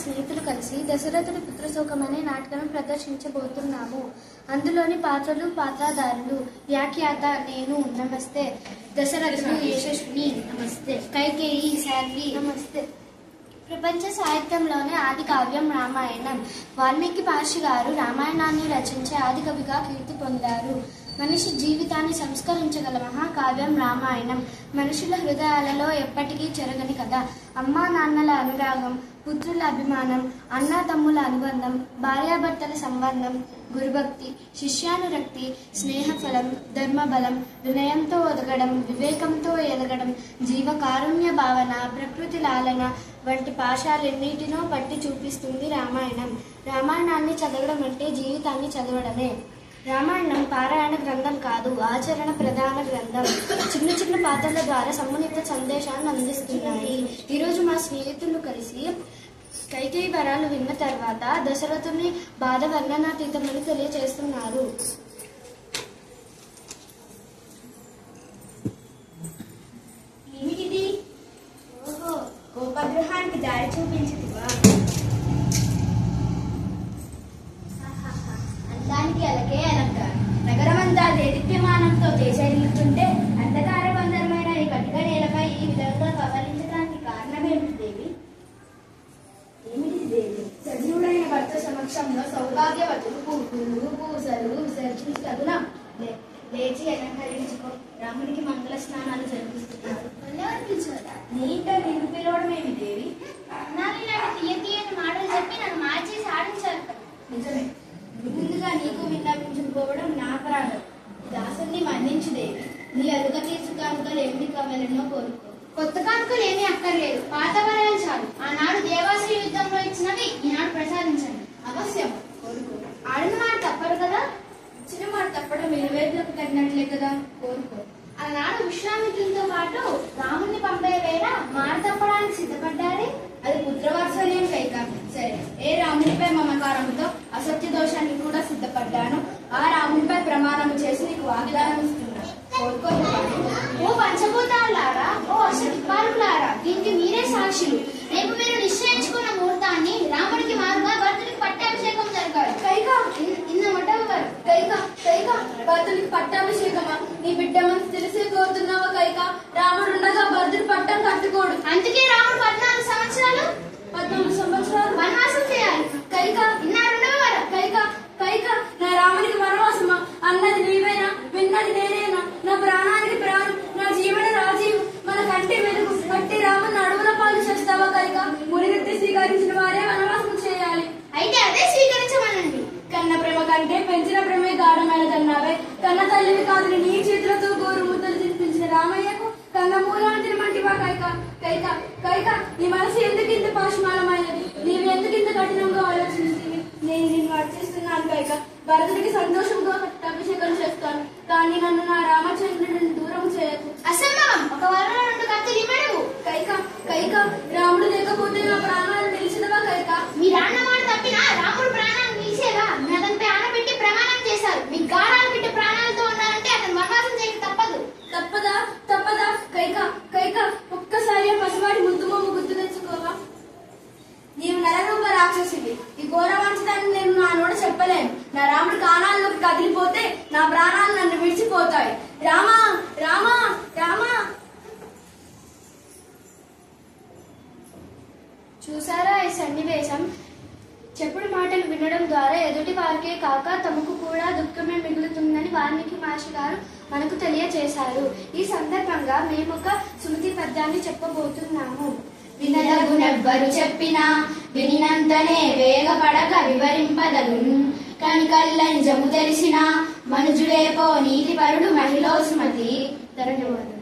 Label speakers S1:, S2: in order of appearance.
S1: స్నేహితులు కలిసి దశరథుడి పుత్రశోకం అనే నాటకం ప్రదర్శించబోతున్నాము. అందులోని పాత్రలు, పాత్రధారులు: వ్యాఖ్యాత నేను, నమస్తే. దశరథుడు యశస్విని, నమస్తే. కైకేయి, శాల్వి, నమస్తే. ప్రపంచ సాహిత్యంలోనే ఆది కావ్యం రామాయణం. వాల్మీకి మహర్షి గారు రామాయణాన్ని రచించే ఆది కవిగా కీర్తి పొందారు. మనిషి జీవితాన్ని సంస్కరించగల మహాకావ్యం రామాయణం. మనుషుల హృదయాలలో ఎప్పటికీ చెరగని కథ. అమ్మా నాన్నల అనురాగం, పుత్రుల అభిమానం, అన్నాతమ్ముల అనుబంధం, భార్యాభర్తల సంబంధం, గురుభక్తి, శిష్యానురక్తి, స్నేహఫలం, ధర్మబలం, వినయంతో ఒదగడం, వివేకంతో ఎదగడం, జీవకారుణ్య భావన, ప్రకృతి లాలన వంటి పాశాలెన్నిటినో పట్టి చూపిస్తుంది రామాయణం. రామాయణాన్ని చదవడం అంటే జీవితాన్ని చదవడమే. రామాయణం పారాయణ గ్రంథం కాదు, ఆచరణ ప్రధాన గ్రంథం. చిన్న చిన్న పాత్రల ద్వారా సమున్నత సందేశాన్ని అందిస్తున్నాయి. ఈరోజు మా స్నేహితులు కలిసి కైకేయి వరాలు విన్న తర్వాత దశరథుని బాధ వర్ణనాతీతమని తెలియజేస్తున్నారు.
S2: ఏమిటిది? ఓహో, గోపగృహానికి దారి చూపించదివా? అందానికి అలకే అలంక. నగరమంతా దేదీప్యమానంతో తేజరిల్లుతుంటే అంధకారబంధరమైన ఈ కటిక నేలపై ఈ విధంగా కవలించడానికి కారణమేమిటి దేవి? ఏమిటి దేవి? సజీవుడైన భర్త సమక్షంలో సౌభాగ్యవతులు పువ్వులు పూసలు విసర్జించగునా? లేచి అలంకరించుకో. రామునికి మంగళ స్నానాలు జరిపిస్తున్నారు. నీ ఇంట నిన్ను పిలవడం ఏమి దేవి? తీయని మాటలు చెప్పి నన్ను మార్చేసి ఆడించారు. నిజమే. ముందుగా నీకు విన్నపించుకోవడం నా అపరాధం. దాసుని మన్నించు దేవి. నీ అరుగ తీర్చు కానుకలు ఏమిటి కావాలనో కోరుకో. కొత్త కానుకలు ఏమీ అక్కర్లేదు, పాత వరాలు చాలు. ఆనాడు దేవాసురి యుద్ధంలో ఇచ్చినవి ఈనాడు ప్రసాదించండి. అవశ్యం కోరుకో. ఆడిన మాట తప్పరు కదా? ఇచ్చిన మాట తప్పడం ఇరువేపులకు తగినట్లే కదా, కోరుకో. ఆనాడు విశ్వామిత్రులతో పాటు రాముణ్ణి పంపే వేళ మాట తప్పడానికి సిద్ధపడ్డారే, అది పుత్రవాత్సల్యం కైక. సరే, ఏ రామునిపై మమకారంతో అసత్య దోషానికి కూడా సిద్ధపడ్డాను, ఆ రామునిపై ప్రమాణం చేసి నీకు వాగ్దానం ఇస్తున్నా, కోరుకో. ఓ పంచభూతాలారా, ఓ అష్టదిక్పాలకులారా, దీనికి మీరే సాక్షులు. రేపు మీరు నిశ్చయించుకున్న ముహూర్తాన్ని రాముడికి మారుగా భర్తుడికి పట్టాభిషేకం జరగాలి. కైకా ఇన్నమటవారు. కైకా కైకా భర్తుడికి పట్టాభిషేకమా? నీ బిడ్డ మనసు తెలిసే కోరుతున్నావా కైకా? రాముడు ఉండగా భర్తుడు పట్టం కట్టుకోడు. అందుకే రాముడు 14 సంవత్సరాలు వనవాసం చేయాలి. కైకా ఇన్నారుండవారా? కైకా కైకా నా రామునికి వనవాసమా? అన్నది నీవేనా, విన్నది నేనేనా? నా ప్రాణానికి ప్రాణం, నా జీవన రాజీవం, మన కంటి వెలుగు కట్టి రాముని అడవుల పాలు చేస్తావా కైకా? మునివృత్తి స్వీకరించిన వారే వనవాసం చేయాలి. అయితే అదే స్వీకరించమనండి. కన్న ప్రేమ కంటే పెంచిన ప్రేమే గాఢమైనదన్నావే. కన్న తల్లిని కాదని నీ చేతులతో గోరు ముద్దలు తినిపించిన రామయ్యకు కన్న మూలాంతిని మంటివా కైకా? కైకా కైకా నీ మనసు ఎందుకు ఇంత పాశమాలమైనది? నీవు ఎందుకు ఇంత కఠినంగా ఆలోచిస్తుంది? నేను నిన్ను అర్చిస్తున్నాను కైకా. భరతుడికి సంతోషంగా అభిషేకం చేస్తాను, కానీ నన్ను నా రామచంద్రుడిని దూరం చేయకు. అసంభవం. ఒక వారం 2 కత్తులు ఇవ్వడవు. కైకా కైకా రాముడు లేకపోతే నా ప్రాణాలు నిలిచినవా కైకా? మీరు అన్న మాట తప్పినా రాముడు ప్రాణాలు నిలిచేవా? అతనిపై ఆనబెట్టి ప్రమాణం చేశారు. మీ గారాలు పెట్టి ప్రాణాలతో ఉన్నారంటే అతను వనవాసం చేయక తప్పదు. తప్పదా? తప్పదా? కైకా కైకా ఒక్కసారి పసివాడి ముద్దుమొమ్మ గుర్తు తెచ్చుకోవా? నీవు నరరూప రాక్షసుడి. ఈ ఘోర వంచడాన్ని నేను నా నోట చెప్పలేను. నా రాముడి కాణాల్లోకి కదిలిపోతే నా ప్రాణాలు నన్ను విడిచిపోతాయి. రామా రామా రామా.
S1: చూసారా ఈ సన్నివేశం? చెప్పుడు మాటలు వినడం ద్వారా ఎదుటి వారికే కాక తమకు కూడా దుఃఖమే మిగులుతుందని వాల్మీకి మహర్షి గారు మనకు తెలియజేశారు. ఈ సందర్భంగా మేము ఒక సుమతి పద్యాన్ని చెప్పబోతున్నాము.
S2: వినదగునెవ్వరు చెప్పినా వినినంతనే వేగపడక వివరింపదగును. కనికల్లని జము తెలిసిన మనుజుడేపో నీతిపరుడు మహిళో సుమతి. ధన్యవాదాలు.